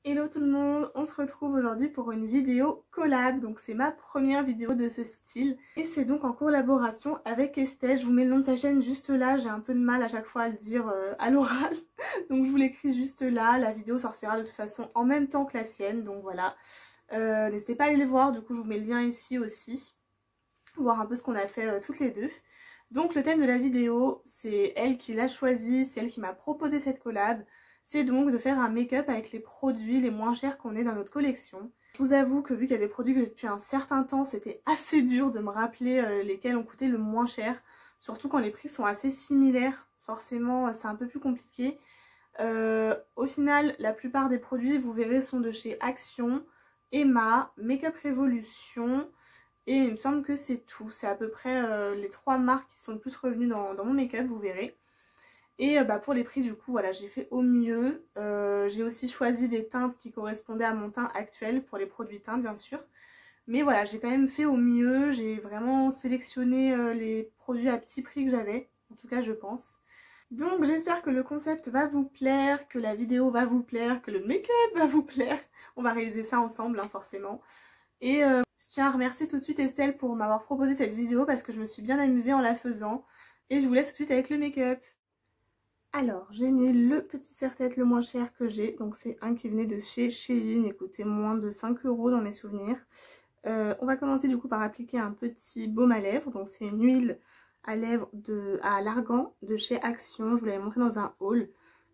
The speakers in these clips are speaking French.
Hello tout le monde, on se retrouve aujourd'hui pour une vidéo collab, donc c'est ma première vidéo de ce style et c'est donc en collaboration avec Estelle. Je vous mets le nom de sa chaîne juste là, j'ai un peu de mal à chaque fois à le dire à l'oral donc je vous l'écris juste là. La vidéo sortira de toute façon en même temps que la sienne, donc voilà. N'hésitez pas à aller les voir, du coup je vous mets le lien ici aussi, voir un peu ce qu'on a fait toutes les deux. Donc le thème de la vidéo, c'est elle qui l'a choisi, c'est elle qui m'a proposé cette collab. C'est donc de faire un make-up avec les produits les moins chers qu'on ait dans notre collection. Je vous avoue que vu qu'il y a des produits que j'ai depuis un certain temps, c'était assez dur de me rappeler lesquels ont coûté le moins cher. Surtout quand les prix sont assez similaires, forcément c'est un peu plus compliqué. Au final, la plupart des produits, vous verrez, sont de chez Action, Emma, Make-up Revolution... Et il me semble que c'est tout. C'est à peu près les trois marques qui sont le plus revenues dans mon make-up, vous verrez. Et pour les prix, du coup, voilà, j'ai fait au mieux. J'ai aussi choisi des teintes qui correspondaient à mon teint actuel, pour les produits teints, bien sûr. Mais voilà, j'ai quand même fait au mieux. J'ai vraiment sélectionné les produits à petit prix que j'avais. En tout cas, je pense. Donc j'espère que le concept va vous plaire, que la vidéo va vous plaire, que le make-up va vous plaire. On va réaliser ça ensemble, hein, forcément. Et je tiens à remercier tout de suite Estelle pour m'avoir proposé cette vidéo parce que je me suis bien amusée en la faisant. Et je vous laisse tout de suite avec le make-up. Alors, j'ai mis le petit serre-tête le moins cher que j'ai. Donc c'est un qui venait de chez Shein et coûtait moins de 5 € dans mes souvenirs. On va commencer du coup par appliquer un petit baume à lèvres. Donc c'est une huile à lèvres à l'argan de chez Action. Je vous l'avais montré dans un haul.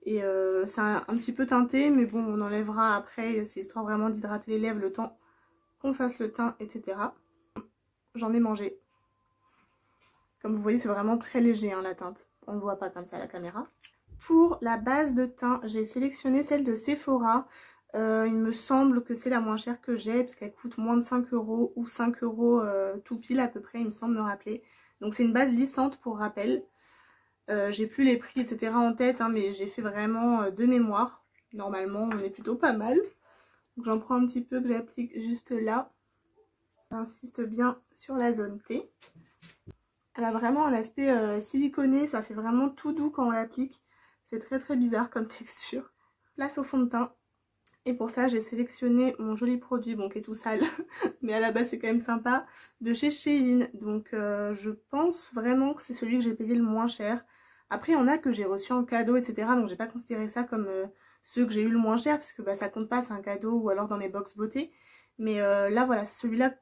Et c'est un petit peu teinté, mais bon, on enlèvera après. C'est histoire vraiment d'hydrater les lèvres le temps qu'on fasse le teint, etc. J'en ai mangé. Comme vous voyez, c'est vraiment très léger hein, la teinte. On ne voit pas comme ça à la caméra. Pour la base de teint, j'ai sélectionné celle de Sephora. Il me semble que c'est la moins chère que j'ai, parce qu'elle coûte moins de 5 € ou 5 € tout pile à peu près, il me semble me rappeler. Donc c'est une base lissante pour rappel. J'ai plus les prix, etc. en tête, hein, mais j'ai fait vraiment de mémoire. Normalement, on est plutôt pas mal. J'en prends un petit peu que j'applique juste là. J'insiste bien sur la zone T. Elle a vraiment un aspect siliconé, ça fait vraiment tout doux quand on l'applique. C'est très très bizarre comme texture. Place au fond de teint. Et pour ça, j'ai sélectionné mon joli produit, bon qui est tout sale, mais à la base c'est quand même sympa, de chez Shein. Donc je pense vraiment que c'est celui que j'ai payé le moins cher. Après il y en a que j'ai reçu en cadeau, etc. Donc j'ai pas considéré ça comme ceux que j'ai eu le moins cher, parce que ça compte pas, c'est un cadeau ou alors dans mes box beauté. Mais là voilà, c'est celui-là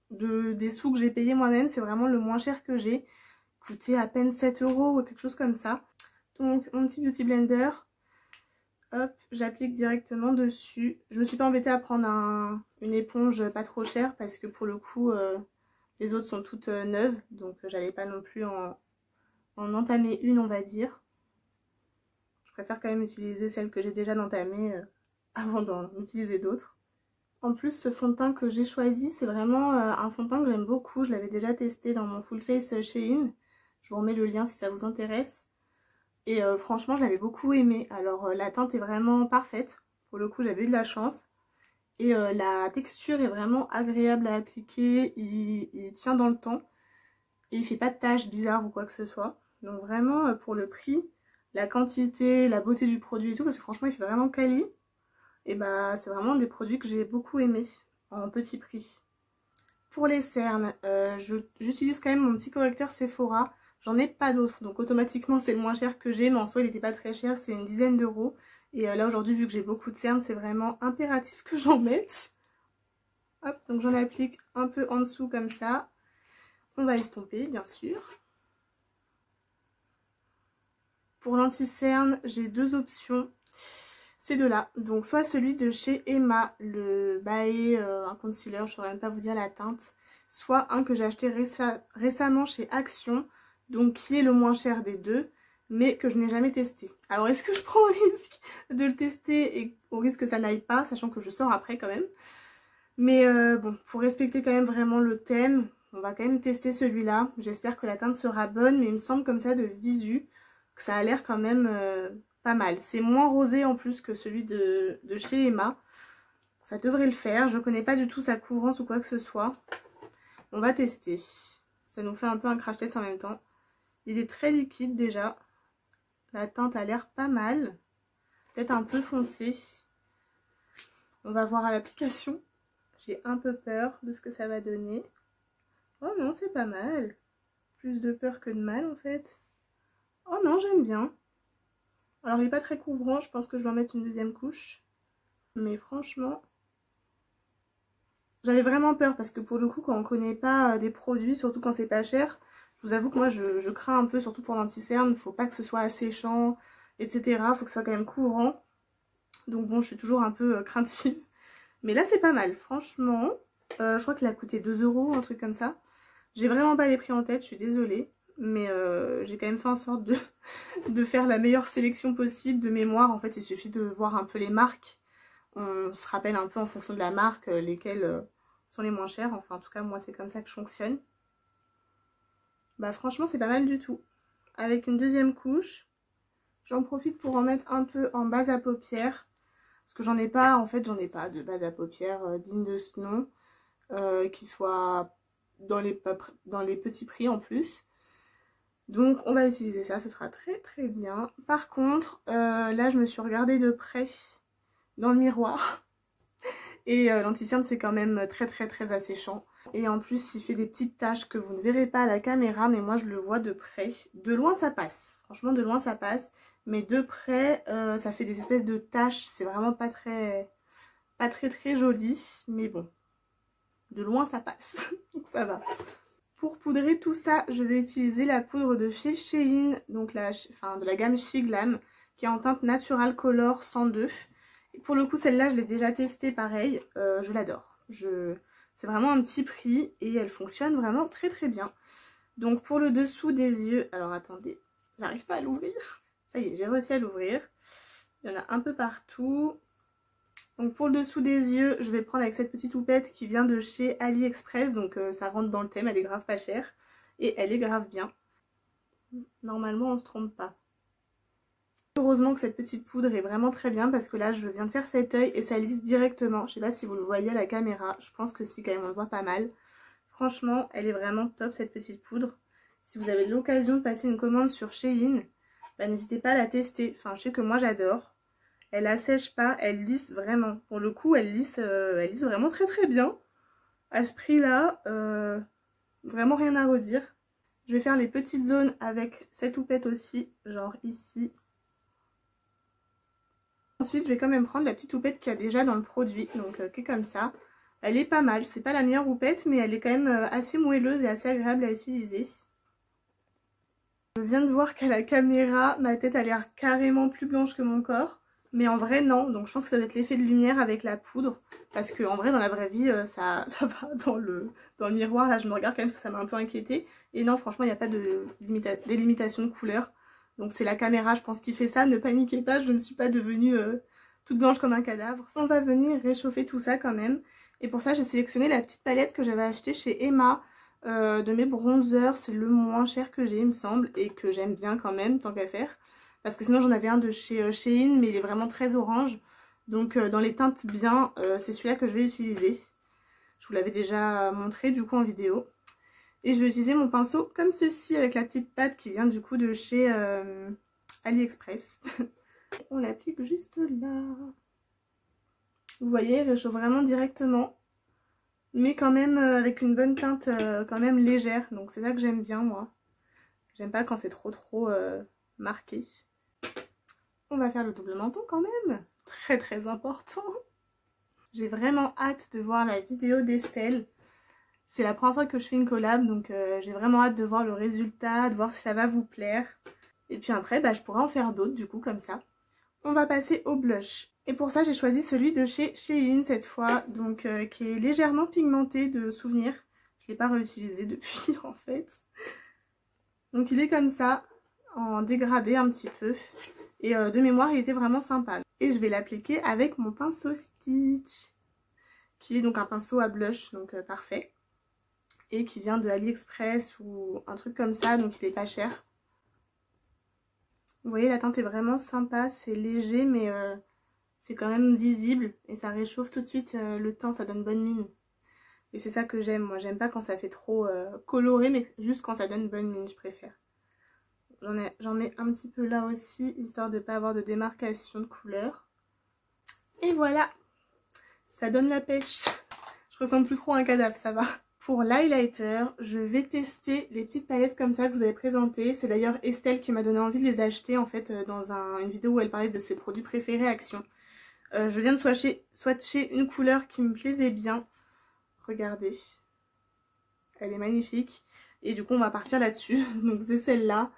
des sous que j'ai payé moi-même, c'est vraiment le moins cher que j'ai. Coûté à peine 7 € ou quelque chose comme ça. Donc mon petit beauty blender. Hop, j'applique directement dessus. Je me suis pas embêtée à prendre une éponge pas trop chère parce que pour le coup, les autres sont toutes neuves. Donc j'allais pas non plus en entamer une, on va dire. Je préfère quand même utiliser celle que j'ai déjà entamée avant d'en utiliser d'autres. En plus, ce fond de teint que j'ai choisi, c'est vraiment un fond de teint que j'aime beaucoup. Je l'avais déjà testé dans mon Full Face Shein. Je vous remets le lien si ça vous intéresse. Et franchement, je l'avais beaucoup aimé. Alors, la teinte est vraiment parfaite. Pour le coup, j'avais eu de la chance. Et la texture est vraiment agréable à appliquer. Il tient dans le temps. Et il fait pas de taches bizarres ou quoi que ce soit. Donc vraiment, pour le prix, la quantité, la beauté du produit et tout, parce que franchement, il fait vraiment quali. Et c'est vraiment des produits que j'ai beaucoup aimés en petit prix. Pour les cernes, j'utilise quand même mon petit correcteur Sephora. J'en ai pas d'autres, donc automatiquement c'est le moins cher que j'ai, mais en soi il n'était pas très cher, c'est une dizaine d'euros. Et là aujourd'hui, vu que j'ai beaucoup de cernes, c'est vraiment impératif que j'en mette. Hop, donc j'en applique un peu en dessous comme ça. On va estomper, bien sûr. Pour l'anti-cerne, j'ai deux options. Ces deux-là, donc soit celui de chez Emma, le Bae, un concealer, je saurais même pas vous dire la teinte, soit un que j'ai acheté récemment chez Action, donc qui est le moins cher des deux, mais que je n'ai jamais testé. Alors est-ce que je prends le risque de le tester et au risque que ça n'aille pas, sachant que je sors après quand même. Mais bon, pour respecter quand même vraiment le thème, on va quand même tester celui-là. J'espère que la teinte sera bonne, mais il me semble comme ça de visu que ça a l'air quand même pas mal. C'est moins rosé en plus que celui de chez Emma. Ça devrait le faire. Je connais pas du tout sa couvrance ou quoi que ce soit. On va tester. Ça nous fait un peu un crash test en même temps. Il est très liquide déjà. La teinte a l'air pas mal. Peut-être un peu foncé. On va voir à l'application. J'ai un peu peur de ce que ça va donner. Oh non, c'est pas mal. Plus de peur que de mal en fait. Oh non, j'aime bien. Alors il n'est pas très couvrant, je pense que je vais en mettre une deuxième couche. Mais franchement, j'avais vraiment peur parce que pour le coup, quand on connaît pas des produits, surtout quand c'est pas cher, je vous avoue que moi je crains un peu, surtout pour l'anti-cerne. Faut pas que ce soit asséchant, etc. Faut que ce soit quand même couvrant. Donc bon, je suis toujours un peu craintive. Mais là c'est pas mal, franchement. Je crois qu'il a coûté 2 €, un truc comme ça. J'ai vraiment pas les prix en tête, je suis désolée. Mais j'ai quand même fait en sorte de faire la meilleure sélection possible de mémoire. En fait, il suffit de voir un peu les marques. On se rappelle un peu en fonction de la marque lesquelles sont les moins chères. Enfin, en tout cas, moi, c'est comme ça que je fonctionne. Bah franchement, c'est pas mal du tout. Avec une deuxième couche, j'en profite pour en mettre un peu en base à paupières. Parce que j'en ai pas, en fait, j'en ai pas de base à paupières digne de ce nom. Qui soit dans les petits prix en plus. Donc on va utiliser ça, ce sera très très bien. Par contre, là je me suis regardée de près dans le miroir. Et l'anti-cerne c'est quand même très très très asséchant. Et en plus il fait des petites taches que vous ne verrez pas à la caméra, mais moi je le vois de près. De loin ça passe, franchement de loin ça passe. Mais de près ça fait des espèces de taches, c'est vraiment pas très joli. Mais bon, de loin ça passe, donc ça va. Pour poudrer tout ça, je vais utiliser la poudre de chez Shein, donc de la gamme She Glam, qui est en teinte Natural Color 102. Et pour le coup, celle-là, je l'ai déjà testée pareil, je l'adore. C'est vraiment un petit prix et elle fonctionne vraiment très très bien. Donc pour le dessous des yeux, alors attendez, j'arrive pas à l'ouvrir. Ça y est, j'ai réussi à l'ouvrir. Il y en a un peu partout. Donc pour le dessous des yeux, je vais prendre avec cette petite houppette qui vient de chez AliExpress. Donc ça rentre dans le thème, elle est grave pas chère. Et elle est grave bien. Normalement on se trompe pas. Heureusement que cette petite poudre est vraiment très bien parce que là je viens de faire cet œil et ça lisse directement. Je sais pas si vous le voyez à la caméra, je pense que si quand même on le voit pas mal. Franchement elle est vraiment top cette petite poudre. Si vous avez l'occasion de passer une commande sur Shein, bah, n'hésitez pas à la tester. Enfin je sais que moi j'adore. Elle assèche pas, elle lisse vraiment. Pour le coup, elle lisse vraiment très très bien. À ce prix-là, vraiment rien à redire. Je vais faire les petites zones avec cette houppette aussi, genre ici. Ensuite, je vais quand même prendre la petite houppette qu'il y a déjà dans le produit, donc qui est comme ça. Elle est pas mal, c'est pas la meilleure houppette, mais elle est quand même assez moelleuse et assez agréable à utiliser. Je viens de voir qu'à la caméra, ma tête a l'air carrément plus blanche que mon corps. Mais en vrai non, donc je pense que ça doit être l'effet de lumière avec la poudre. Parce que en vrai dans la vraie vie ça va dans le miroir. Là je me regarde quand même parce que ça m'a un peu inquiétée. Et non franchement il n'y a pas de délimitation de couleur. Donc c'est la caméra je pense qui fait ça, ne paniquez pas, je ne suis pas devenue toute blanche comme un cadavre. On va venir réchauffer tout ça quand même. Et pour ça j'ai sélectionné la petite palette que j'avais achetée chez Emma. De mes bronzers, c'est le moins cher que j'ai il me semble. Et que j'aime bien quand même tant qu'à faire. Parce que sinon j'en avais un de chez Shein mais il est vraiment très orange. Donc dans les teintes bien, c'est celui-là que je vais utiliser. Je vous l'avais déjà montré du coup en vidéo. Et je vais utiliser mon pinceau comme ceci avec la petite patte qui vient du coup de chez AliExpress. On l'applique juste là. Vous voyez, il réchauffe vraiment directement. Mais quand même avec une bonne teinte quand même légère. Donc c'est ça que j'aime bien moi. J'aime pas quand c'est trop marqué. On va faire le double menton quand même. Très très important. J'ai vraiment hâte de voir la vidéo d'Estelle. C'est la première fois que je fais une collab, donc j'ai vraiment hâte de voir le résultat, de voir si ça va vous plaire. Et puis après, bah, je pourrai en faire d'autres du coup comme ça. On va passer au blush. Et pour ça, j'ai choisi celui de chez Shein cette fois, donc qui est légèrement pigmenté de souvenir. Je ne l'ai pas réutilisé depuis en fait. Donc il est comme ça, en dégradé un petit peu. Et de mémoire, il était vraiment sympa. Et je vais l'appliquer avec mon pinceau Stitch, qui est donc un pinceau à blush, donc parfait. Et qui vient de AliExpress ou un truc comme ça, donc il est pas cher. Vous voyez, la teinte est vraiment sympa, c'est léger, mais c'est quand même visible. Et ça réchauffe tout de suite le teint, ça donne bonne mine. Et c'est ça que j'aime, moi j'aime pas quand ça fait trop coloré, mais juste quand ça donne bonne mine, je préfère. J'en mets un petit peu là aussi, histoire de ne pas avoir de démarcation de couleur. Et voilà, ça donne la pêche. Je ressemble plus trop à un cadavre, ça va. Pour l'highlighter, je vais tester les petites palettes comme ça que vous avez présentées. C'est d'ailleurs Estelle qui m'a donné envie de les acheter en fait dans une vidéo où elle parlait de ses produits préférés Action. Je viens de swatcher une couleur qui me plaisait bien. Regardez. Elle est magnifique. Et du coup on va partir là-dessus. Donc c'est celle-là.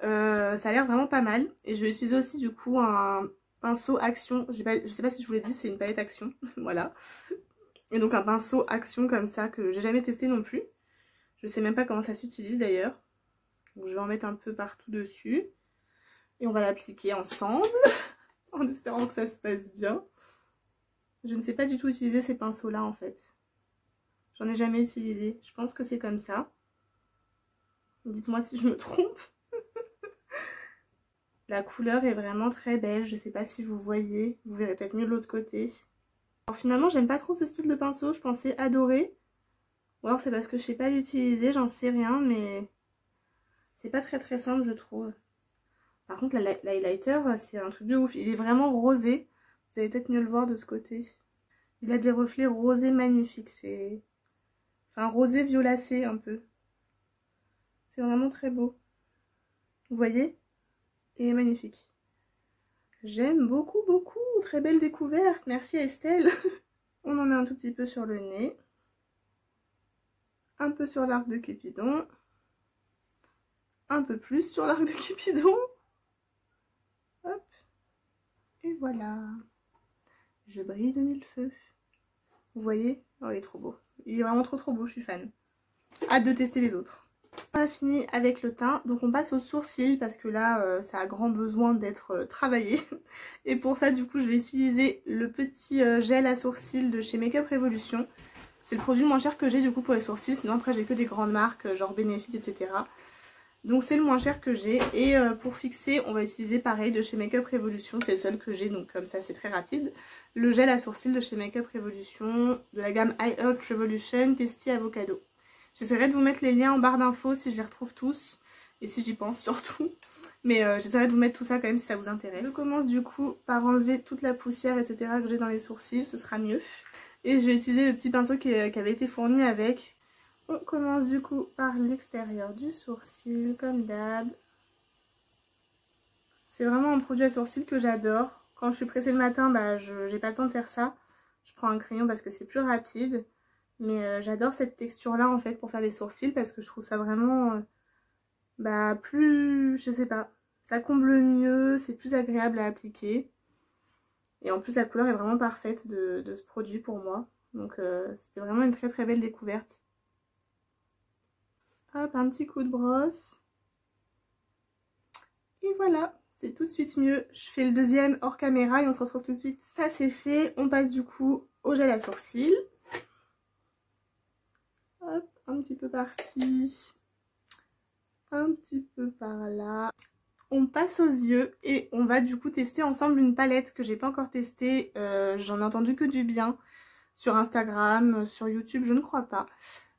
Ça a l'air vraiment pas mal. Et je vais utiliser aussi du coup un pinceau Action. Je sais pas si je vous l'ai dit, c'est une palette Action. Voilà. Et donc un pinceau Action comme ça que j'ai jamais testé non plus. Je sais même pas comment ça s'utilise d'ailleurs. Donc je vais en mettre un peu partout dessus. Et on va l'appliquer ensemble. En espérant que ça se passe bien. Je ne sais pas du tout utiliser ces pinceaux là en fait. J'en ai jamais utilisé. Je pense que c'est comme ça. Dites-moi si je me trompe. La couleur est vraiment très belle. Je sais pas si vous voyez. Vous verrez peut-être mieux de l'autre côté. Alors finalement j'aime pas trop ce style de pinceau. Je pensais adorer. Ou alors c'est parce que je sais pas l'utiliser. J'en sais rien. Mais c'est pas très simple je trouve. Par contre l'highlighter c'est un truc de ouf. Il est vraiment rosé. Vous allez peut-être mieux le voir de ce côté. Il a des reflets rosés magnifiques. C'est... Enfin rosé violacé un peu. C'est vraiment très beau. Vous voyez? Et magnifique. J'aime beaucoup. Très belle découverte. Merci Estelle. On en met un tout petit peu sur le nez. Un peu sur l'arc de Cupidon. Un peu plus sur l'arc de Cupidon. Hop. Et voilà. Je brille de mille feux. Vous voyez? Oh, il est trop beau. Il est vraiment trop beau, je suis fan. Hâte de tester les autres. On a fini avec le teint, donc on passe aux sourcils parce que là ça a grand besoin d'être travaillé. Et pour ça du coup je vais utiliser le petit gel à sourcils de chez Makeup Revolution. C'est le produit le moins cher que j'ai du coup pour les sourcils, sinon après j'ai que des grandes marques genre Benefit etc. Donc c'est le moins cher que j'ai. Et pour fixer on va utiliser pareil de chez Makeup Revolution, c'est le seul que j'ai donc comme ça c'est très rapide. Le gel à sourcils de chez Makeup Revolution de la gamme High Heart Revolution Testy Avocado. J'essaierai de vous mettre les liens en barre d'infos si je les retrouve tous. Et si j'y pense surtout. Mais j'essaierai de vous mettre tout ça quand même si ça vous intéresse. Je commence du coup par enlever toute la poussière etc. que j'ai dans les sourcils. Ce sera mieux. Et je vais utiliser le petit pinceau qui avait été fourni avec. On commence du coup par l'extérieur du sourcil comme d'hab. C'est vraiment un produit à sourcils que j'adore. Quand je suis pressée le matin, bah j'ai pas le temps de faire ça. Je prends un crayon parce que c'est plus rapide. Mais j'adore cette texture là en fait pour faire les sourcils parce que je trouve ça vraiment plus, je sais pas, ça comble mieux, c'est plus agréable à appliquer. Et en plus la couleur est vraiment parfaite de ce produit pour moi. Donc c'était vraiment une très belle découverte. Hop, un petit coup de brosse. Et voilà, c'est tout de suite mieux. Je fais le deuxième hors caméra et on se retrouve tout de suite. Ça c'est fait, on passe du coup au gel à sourcils. Hop, un petit peu par-ci, un petit peu par-là. On passe aux yeux et on va du coup tester ensemble une palette que j'ai pas encore testée. J'en ai entendu que du bien sur Instagram, sur YouTube, je ne crois pas.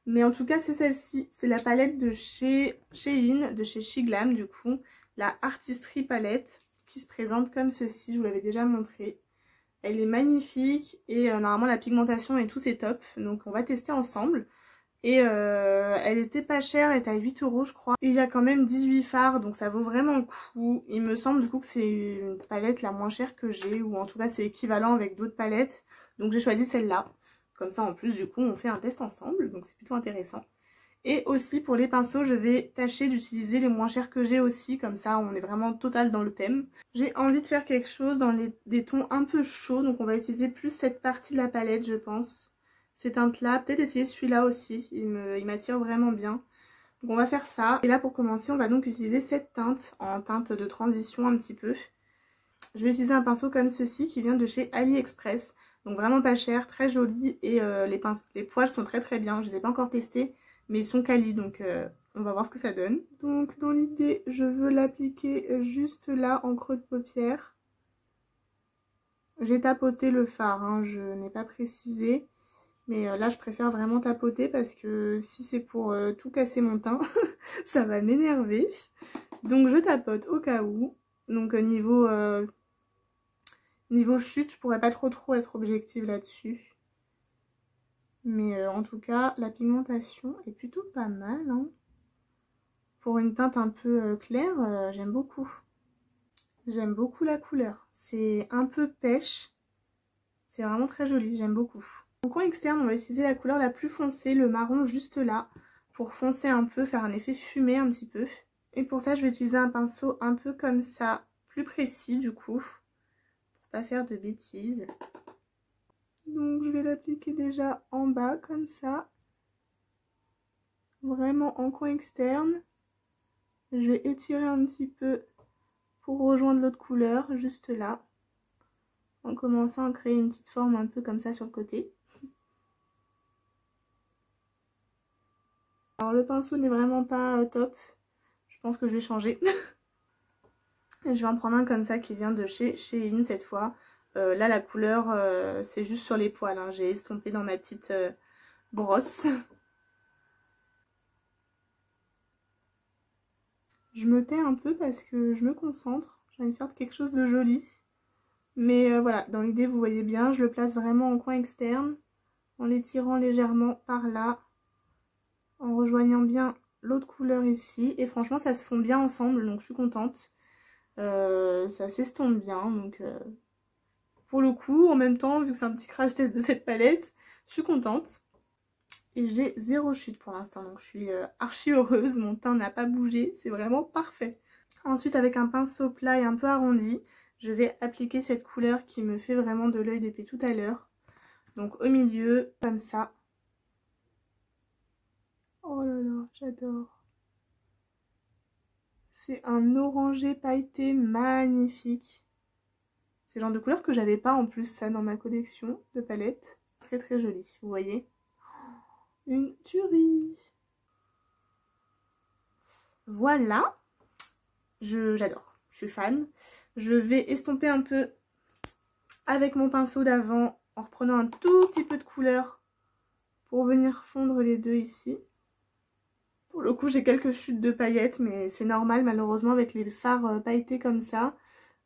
Mais en tout cas c'est celle-ci, c'est la palette de chez Shein, de chez Shiglam du coup. La Artistry palette qui se présente comme ceci, je vous l'avais déjà montré. Elle est magnifique et normalement la pigmentation et tout c'est top. Donc on va tester ensemble. Et elle était pas chère, elle était à 8 € je crois. Et il y a quand même 18 fards, donc ça vaut vraiment le coup. Il me semble du coup que c'est une palette la moins chère que j'ai, ou en tout cas c'est équivalent avec d'autres palettes. Donc j'ai choisi celle-là. Comme ça en plus du coup on fait un test ensemble, donc c'est plutôt intéressant. Et aussi pour les pinceaux je vais tâcher d'utiliser les moins chers que j'ai aussi, comme ça on est vraiment total dans le thème. J'ai envie de faire quelque chose dans des tons un peu chauds, donc on va utiliser plus cette partie de la palette je pense. Ces teintes-là, peut-être essayer celui-là aussi, il m'attire vraiment bien. Donc on va faire ça. Et là pour commencer, on va donc utiliser cette teinte, en teinte de transition un petit peu. Je vais utiliser un pinceau comme ceci qui vient de chez AliExpress. Donc vraiment pas cher, très joli et les poils sont très bien. Je les ai pas encore testés, mais ils sont quali, donc on va voir ce que ça donne. Donc dans l'idée, je veux l'appliquer juste là en creux de paupière. J'ai tapoté le fard, hein, je n'ai pas précisé. Mais là je préfère vraiment tapoter parce que si c'est pour tout casser mon teint, ça va m'énerver. Donc je tapote au cas où. Donc niveau chute, je pourrais pas trop être objective là-dessus. Mais en tout cas, la pigmentation est plutôt pas mal, hein. Pour une teinte un peu claire, j'aime beaucoup. J'aime beaucoup la couleur. C'est un peu pêche. C'est vraiment très joli, j'aime beaucoup. En coin externe, on va utiliser la couleur la plus foncée, le marron juste là, pour foncer un peu, faire un effet fumé un petit peu. Et pour ça, je vais utiliser un pinceau un peu comme ça, plus précis du coup, pour pas faire de bêtises. Donc je vais l'appliquer déjà en bas comme ça, vraiment en coin externe. Je vais étirer un petit peu pour rejoindre l'autre couleur, juste là, en commençant à créer une petite forme un peu comme ça sur le côté. Alors le pinceau n'est vraiment pas top, je pense que je vais changer. Je vais en prendre un comme ça qui vient de chez Shein cette fois. Là la couleur c'est juste sur les poils, hein. J'ai estompé dans ma petite brosse. Je me tais un peu parce que je me concentre, j'ai envie de faire quelque chose de joli. Mais voilà, dans l'idée vous voyez bien, je le place vraiment en coin externe, en l'étirant légèrement par là, en rejoignant bien l'autre couleur ici. Et franchement ça se fond bien ensemble, donc je suis contente. Ça s'estompe bien, donc pour le coup, en même temps, vu que c'est un petit crash test de cette palette, je suis contente. Et j'ai 0 chute pour l'instant, donc je suis archi heureuse, mon teint n'a pas bougé, c'est vraiment parfait. Ensuite, avec un pinceau plat et un peu arrondi, je vais appliquer cette couleur qui me fait vraiment de l'œil d'épée tout à l'heure. Donc au milieu, comme ça. Oh là là, j'adore. C'est un orangé pailleté magnifique. C'est le genre de couleur que j'avais pas en plus ça dans ma collection de palettes. Très très joli, vous voyez. Une tuerie. Voilà. J'adore, je suis fan. Je vais estomper un peu avec mon pinceau d'avant en reprenant un tout petit peu de couleur pour venir fondre les deux ici. Pour le coup j'ai quelques chutes de paillettes mais c'est normal malheureusement avec les fards pailletés comme ça.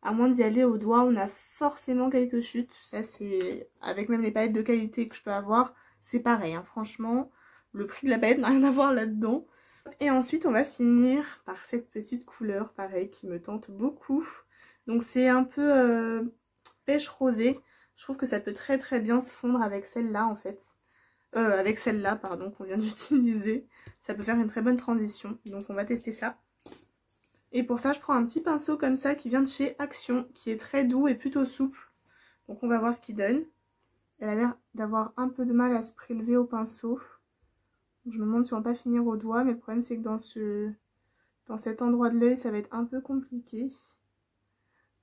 À moins d'y aller au doigt on a forcément quelques chutes. Ça c'est avec même les paillettes de qualité que je peux avoir. C'est pareil hein. Franchement le prix de la paillette n'a rien à voir là-dedans. Et ensuite on va finir par cette petite couleur pareil qui me tente beaucoup. Donc c'est un peu pêche rosée. Je trouve que ça peut très très bien se fondre avec celle-là en fait. Avec celle-là pardon qu'on vient d'utiliser. Ça peut faire une très bonne transition. Donc on va tester ça. Et pour ça je prends un petit pinceau comme ça qui vient de chez Action. Qui est très doux et plutôt souple. Donc on va voir ce qu'il donne. Elle a l'air d'avoir un peu de mal à se prélever au pinceau. Je me demande si on va pas finir au doigt, mais le problème c'est que dans cet endroit de l'œil ça va être un peu compliqué.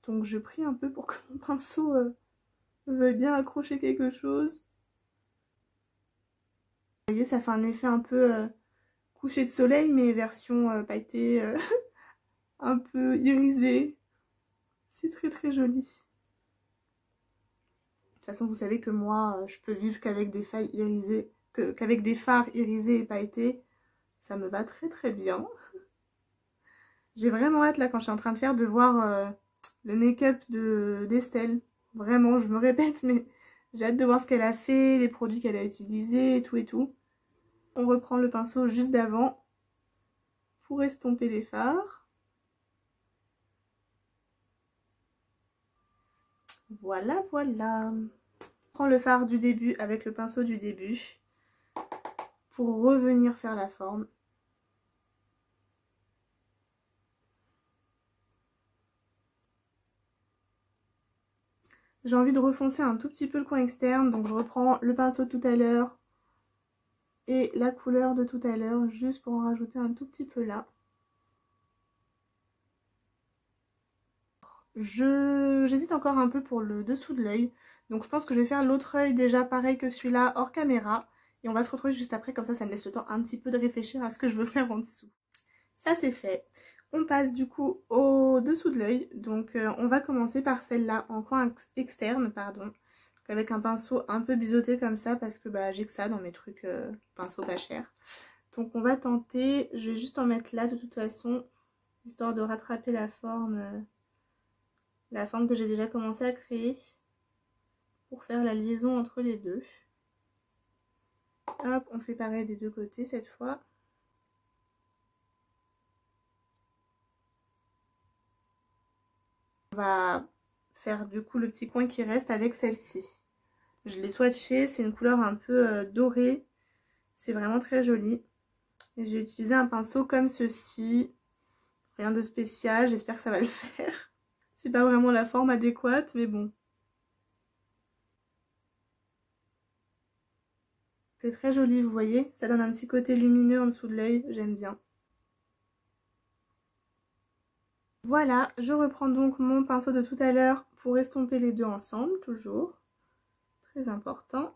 Donc je prie un peu pour que mon pinceau veuille bien accrocher quelque chose. Vous voyez ça fait un effet un peu coucher de soleil mais version pailletée, un peu irisée. C'est très très joli. De toute façon vous savez que moi je peux vivre qu'avec des failles irisées. Qu'avec des fards irisés et pailletés, ça me va très très bien. J'ai vraiment hâte là quand je suis en train de faire de voir le make-up d'Estelle. Vraiment, je me répète, mais j'ai hâte de voir ce qu'elle a fait, les produits qu'elle a utilisés et tout et tout. On reprend le pinceau juste d'avant pour estomper les fards. Voilà, voilà. Je prends le fard du début avec le pinceau du début pour revenir faire la forme. J'ai envie de refoncer un tout petit peu le coin externe, donc je reprends le pinceau de tout à l'heure et la couleur de tout à l'heure, juste pour en rajouter un tout petit peu là. J'hésite encore un peu pour le dessous de l'œil, donc je pense que je vais faire l'autre œil déjà pareil que celui-là hors caméra. Et on va se retrouver juste après, comme ça me laisse le temps un petit peu de réfléchir à ce que je veux faire en dessous. Ça c'est fait. On passe du coup au dessous de l'œil, donc on va commencer par celle-là en coin externe, pardon. Avec un pinceau un peu biseauté comme ça, parce que bah, j'ai que ça dans mes trucs pinceaux pas chers. Donc on va tenter, je vais juste en mettre là de toute façon, histoire de rattraper la forme que j'ai déjà commencé à créer, pour faire la liaison entre les deux. Hop, on fait pareil des deux côtés cette fois. On va faire du coup le petit coin qui reste avec celle-ci. Je l'ai swatché, c'est une couleur un peu dorée. C'est vraiment très joli. J'ai utilisé un pinceau comme ceci. Rien de spécial, j'espère que ça va le faire. C'est pas vraiment la forme adéquate, mais bon. C'est très joli, vous voyez. Ça donne un petit côté lumineux en dessous de l'œil, j'aime bien. Voilà, je reprends donc mon pinceau de tout à l'heure pour estomper les deux ensemble, toujours. Très important.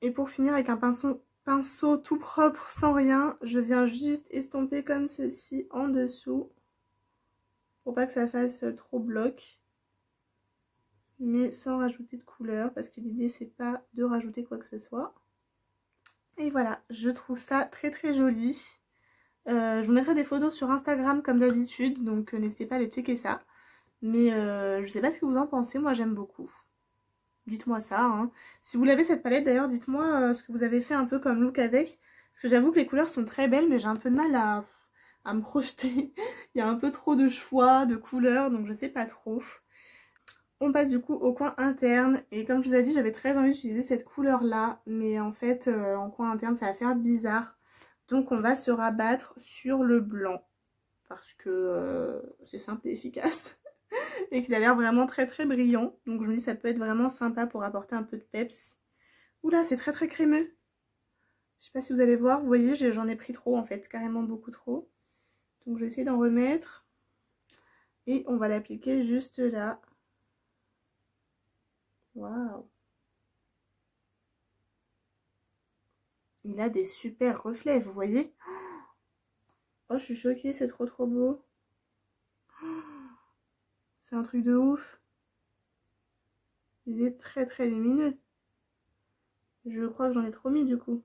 Et pour finir avec un pinceau tout propre, sans rien, je viens juste estomper comme ceci en dessous. Pour pas que ça fasse trop bloc. Mais sans rajouter de couleur, parce que l'idée c'est pas de rajouter quoi que ce soit. Et voilà, je trouve ça très très joli. Je vous mettrai des photos sur Instagram comme d'habitude, donc n'hésitez pas à aller checker ça. Mais je sais pas ce que vous en pensez, moi j'aime beaucoup. Dites-moi ça, hein. Si vous l'avez cette palette d'ailleurs, dites-moi ce que vous avez fait un peu comme look avec. Parce que j'avoue que les couleurs sont très belles, mais j'ai un peu de mal à me projeter. Il y a un peu trop de choix, de couleurs, donc je sais pas trop. On passe du coup au coin interne. Et comme je vous ai dit, j'avais très envie d'utiliser cette couleur-là. Mais en fait, en coin interne, ça va faire bizarre. Donc on va se rabattre sur le blanc. Parce que c'est simple et efficace. Et qu'il a l'air vraiment très très brillant. Donc je me dis ça peut être vraiment sympa pour apporter un peu de peps. Oula, c'est très très crémeux. Je sais pas si vous allez voir, vous voyez, j'en ai pris trop en fait, carrément beaucoup trop. Donc je vais essayer d'en remettre. Et on va l'appliquer juste là. Waouh. Il a des super reflets, vous voyez. Oh, je suis choquée, c'est trop trop beau. C'est un truc de ouf. Il est très très lumineux. Je crois que j'en ai trop mis du coup.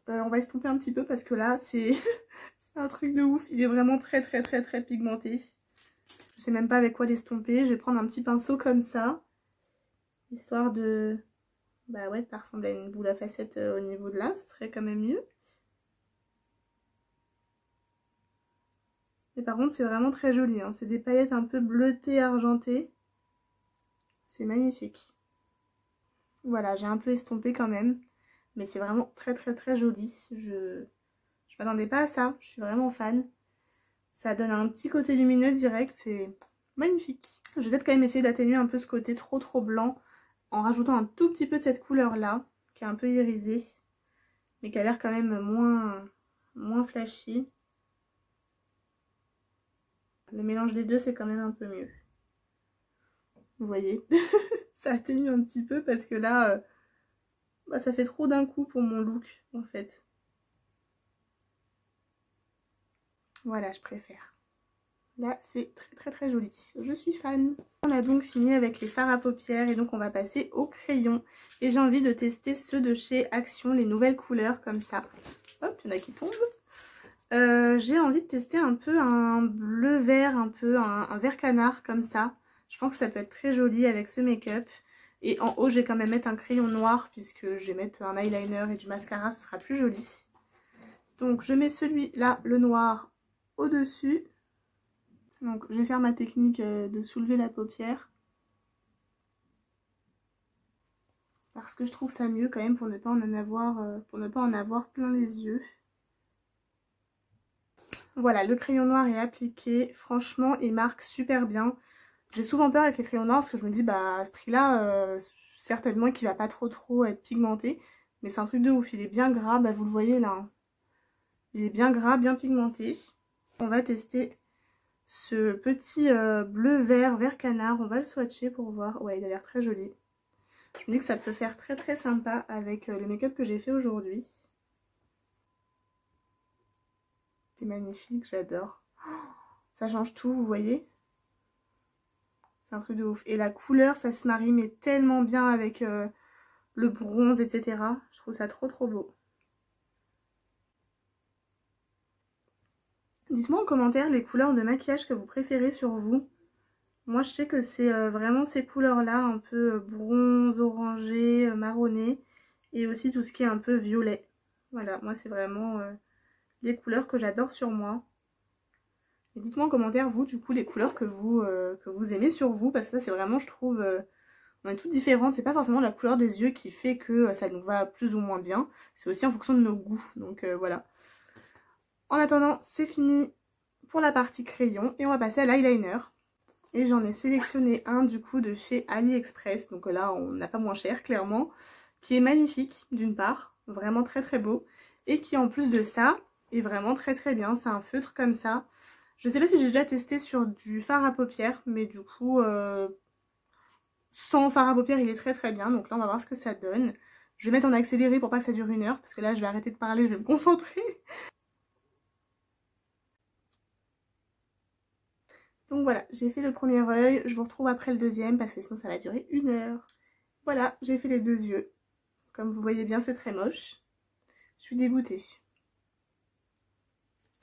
On va estomper un petit peu parce que là c'est un truc de ouf. Il est vraiment très très très très pigmenté. Je sais même pas avec quoi l'estomper. Je vais prendre un petit pinceau comme ça. Histoire de... Bah ouais, de pas ressembler à une boule à facettes au niveau de là. Ce serait quand même mieux. Mais par contre c'est vraiment très joli. Hein. C'est des paillettes un peu bleutées, argentées. C'est magnifique. Voilà, j'ai un peu estompé quand même. Mais c'est vraiment très très très joli. Je m'attendais pas à ça. Je suis vraiment fan. Ça donne un petit côté lumineux direct. C'est magnifique. Je vais peut-être quand même essayer d'atténuer un peu ce côté trop trop blanc. En rajoutant un tout petit peu de cette couleur là. Qui est un peu irisée. Mais qui a l'air quand même moins flashy. Le mélange des deux c'est quand même un peu mieux. Vous voyez. Ça atténue un petit peu parce que là... bah, ça fait trop d'un coup pour mon look en fait. Voilà, je préfère. Là, c'est très très très joli. Je suis fan. On a donc fini avec les fards à paupières et donc on va passer au crayon. Et j'ai envie de tester ceux de chez Action, les nouvelles couleurs comme ça. Hop, il y en a qui tombent. J'ai envie de tester un peu un bleu vert, un peu un vert canard comme ça. Je pense que ça peut être très joli avec ce make-up. Et en haut, je vais quand même mettre un crayon noir puisque je vais mettre un eyeliner et du mascara, ce sera plus joli. Donc je mets celui-là, le noir, au-dessus. Donc je vais faire ma technique de soulever la paupière. Parce que je trouve ça mieux quand même pour ne pas en avoir plein les yeux. Voilà, le crayon noir est appliqué. Franchement, il marque super bien. J'ai souvent peur avec les crayons noirs parce que je me dis, bah à ce prix-là, certainement qu'il va pas trop être pigmenté. Mais c'est un truc de ouf, il est bien gras, bah vous le voyez là. Hein. Il est bien gras, bien pigmenté. On va tester ce petit bleu vert canard. On va le swatcher pour voir. Ouais, il a l'air très joli. Je me dis que ça peut faire très très sympa avec le make-up que j'ai fait aujourd'hui. C'est magnifique, j'adore. Ça change tout, vous voyez? C'est un truc de ouf. Et la couleur, ça se marie mais tellement bien avec le bronze, etc. Je trouve ça trop trop beau. Dites-moi en commentaire les couleurs de maquillage que vous préférez sur vous. Moi je sais que c'est vraiment ces couleurs là, un peu bronze, orangé, marronné, et aussi tout ce qui est un peu violet. Voilà, moi c'est vraiment les couleurs que j'adore sur moi. Et dites-moi en commentaire vous du coup les couleurs que vous aimez sur vous, parce que ça c'est vraiment je trouve, on est toutes différentes, c'est pas forcément la couleur des yeux qui fait que ça nous va plus ou moins bien, c'est aussi en fonction de nos goûts, donc voilà. En attendant c'est fini pour la partie crayon et on va passer à l'eyeliner. Et j'en ai sélectionné un du coup de chez AliExpress, donc là on n'a pas moins cher clairement, qui est magnifique d'une part, vraiment très très beau, et qui en plus de ça est vraiment très très bien, c'est un feutre comme ça. Je sais pas si j'ai déjà testé sur du fard à paupières, mais du coup sans fard à paupières il est très très bien, donc là on va voir ce que ça donne. Je vais mettre en accéléré pour pas que ça dure 1 heure, parce que là je vais arrêter de parler, je vais me concentrer. Donc voilà, j'ai fait le premier œil, je vous retrouve après le deuxième parce que sinon ça va durer 1 heure. Voilà, j'ai fait les 2 yeux. Comme vous voyez bien, c'est très moche. Je suis dégoûtée.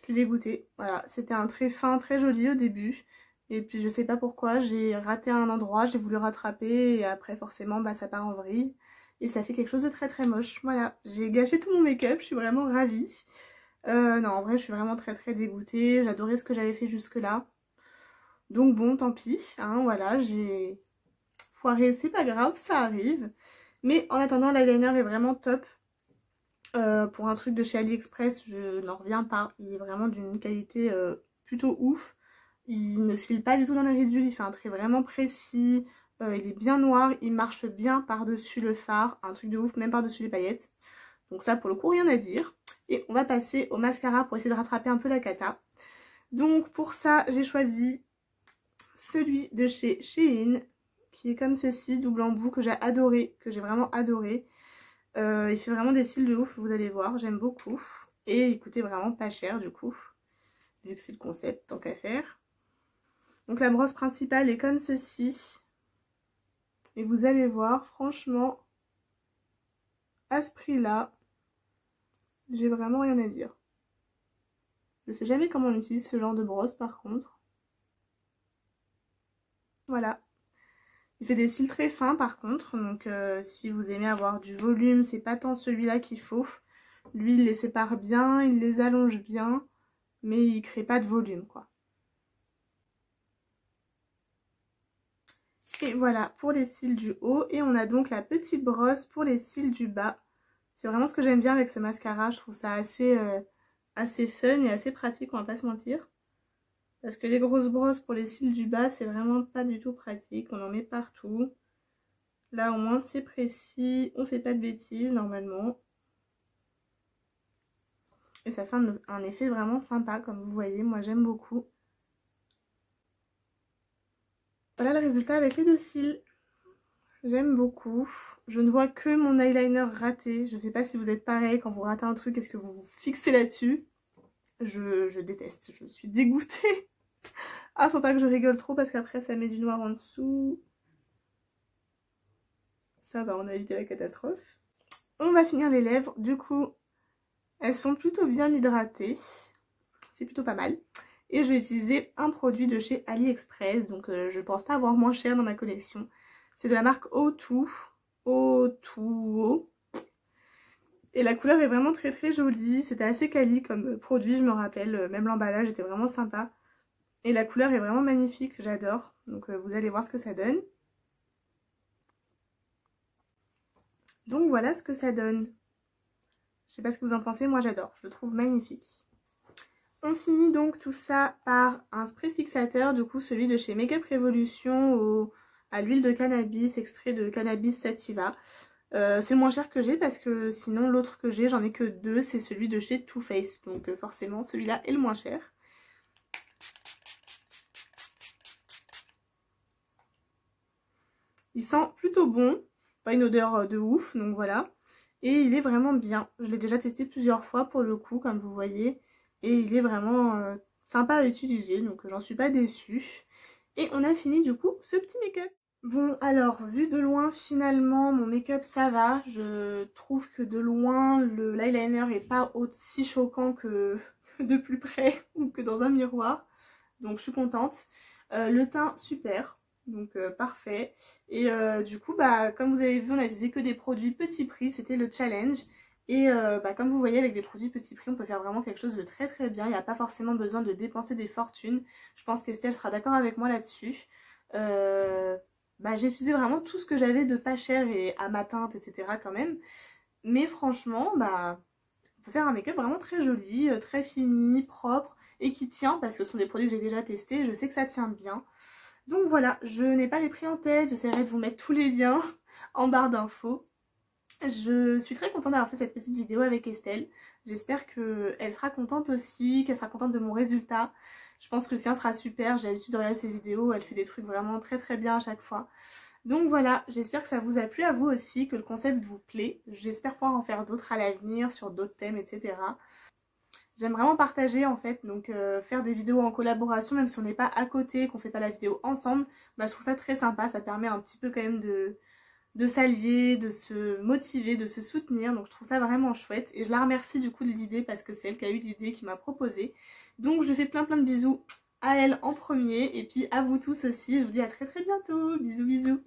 Je suis dégoûtée. Voilà, c'était un trait fin, très joli au début. Et puis je sais pas pourquoi, j'ai raté un endroit, j'ai voulu rattraper et après forcément bah, ça part en vrille. Et ça fait quelque chose de très très moche. Voilà, j'ai gâché tout mon make-up, je suis vraiment ravie. Non, en vrai, je suis vraiment très très dégoûtée. J'adorais ce que j'avais fait jusque-là. Donc bon, tant pis, hein, voilà, j'ai foiré, c'est pas grave, ça arrive. Mais en attendant, l'eyeliner est vraiment top. Pour un truc de chez AliExpress, je n'en reviens pas. Il est vraiment d'une qualité plutôt ouf. Il ne file pas du tout dans les ridules, il fait un trait vraiment précis. Il est bien noir, il marche bien par-dessus le fard. Un truc de ouf, même par-dessus les paillettes. Donc ça, pour le coup, rien à dire. Et on va passer au mascara pour essayer de rattraper un peu la cata. Donc pour ça, j'ai choisi celui de chez Shein, qui est comme ceci, double embout, que j'ai adoré, que j'ai vraiment adoré. Il fait vraiment des cils de ouf, vous allez voir, j'aime beaucoup. Et il coûtait vraiment pas cher du coup, vu que c'est le concept, tant qu'à faire. Donc la brosse principale est comme ceci. Et vous allez voir, franchement, à ce prix-là, j'ai vraiment rien à dire. Je sais jamais comment on utilise ce genre de brosse par contre. Voilà. Il fait des cils très fins par contre, donc si vous aimez avoir du volume, c'est pas tant celui-là qu'il faut. Lui, il les sépare bien, il les allonge bien, mais il crée pas de volume, quoi. Et voilà pour les cils du haut. Et on a donc la petite brosse pour les cils du bas. C'est vraiment ce que j'aime bien avec ce mascara. Je trouve ça assez fun et assez pratique, on va pas se mentir. Parce que les grosses brosses pour les cils du bas, c'est vraiment pas du tout pratique. On en met partout. Là, au moins, c'est précis. On fait pas de bêtises, normalement. Et ça fait un effet vraiment sympa, comme vous voyez. Moi, j'aime beaucoup. Voilà le résultat avec les 2 cils. J'aime beaucoup. Je ne vois que mon eyeliner raté. Je sais pas si vous êtes pareil, quand vous ratez un truc, est-ce que vous vous fixez là-dessus? Je déteste, je suis dégoûtée. Ah, faut pas que je rigole trop parce qu'après ça met du noir en dessous. Ça va, on a évité la catastrophe. On va finir les lèvres. Du coup, elles sont plutôt bien hydratées. C'est plutôt pas mal. Et je vais utiliser un produit de chez AliExpress. Donc je pense pas avoir moins cher dans ma collection. C'est de la marque O2. O2O. Et la couleur est vraiment très très jolie. C'était assez quali comme produit, je me rappelle. Même l'emballage était vraiment sympa. Et la couleur est vraiment magnifique, j'adore. Donc vous allez voir ce que ça donne. Donc voilà ce que ça donne. Je sais pas ce que vous en pensez, moi j'adore. Je le trouve magnifique. On finit donc tout ça par un spray fixateur, du coup celui de chez Makeup Revolution à l'huile de cannabis, extrait de cannabis sativa. C'est le moins cher que j'ai parce que sinon l'autre que j'ai, j'en ai que 2, c'est celui de chez Too Faced. Donc forcément celui-là est le moins cher. Il sent plutôt bon, pas une odeur de ouf, donc voilà. Et il est vraiment bien. Je l'ai déjà testé plusieurs fois pour le coup, comme vous voyez. Et il est vraiment sympa à utiliser, donc j'en suis pas déçue. Et on a fini du coup ce petit make-up. Bon, alors, vu de loin, finalement, mon make-up, ça va. Je trouve que de loin, l'eyeliner est pas aussi choquant que de plus près ou que dans un miroir. Donc, je suis contente. Le teint super, donc parfait. Et du coup bah comme vous avez vu on a utilisé que des produits petit prix, c'était le challenge. Et bah, comme vous voyez avec des produits petit prix on peut faire vraiment quelque chose de très très bien, il n'y a pas forcément besoin de dépenser des fortunes. Je pense qu'Estelle sera d'accord avec moi là-dessus. Bah, j'ai utilisé vraiment tout ce que j'avais de pas cher et à ma teinte etc quand même. Mais franchement bah on peut faire un make-up vraiment très joli, très fini, propre et qui tient parce que ce sont des produits que j'ai déjà testés, je sais que ça tient bien. Donc voilà, je n'ai pas les prix en tête, j'essaierai de vous mettre tous les liens en barre d'infos. Je suis très contente d'avoir fait cette petite vidéo avec Estelle. J'espère qu'elle sera contente aussi, qu'elle sera contente de mon résultat. Je pense que le sien sera super, j'ai l'habitude de regarder ses vidéos, elle fait des trucs vraiment très très bien à chaque fois. Donc voilà, j'espère que ça vous a plu à vous aussi, que le concept vous plaît. J'espère pouvoir en faire d'autres à l'avenir, sur d'autres thèmes, etc. J'aime vraiment partager en fait, donc faire des vidéos en collaboration, même si on n'est pas à côté, qu'on fait pas la vidéo ensemble, bah, je trouve ça très sympa, ça permet un petit peu quand même de s'allier, de se motiver, de se soutenir, donc je trouve ça vraiment chouette. Et je la remercie du coup de l'idée parce que c'est elle qui a eu l'idée, qui m'a proposé. Donc je fais plein de bisous à elle en premier et puis à vous tous aussi, je vous dis à très très bientôt, bisous bisous.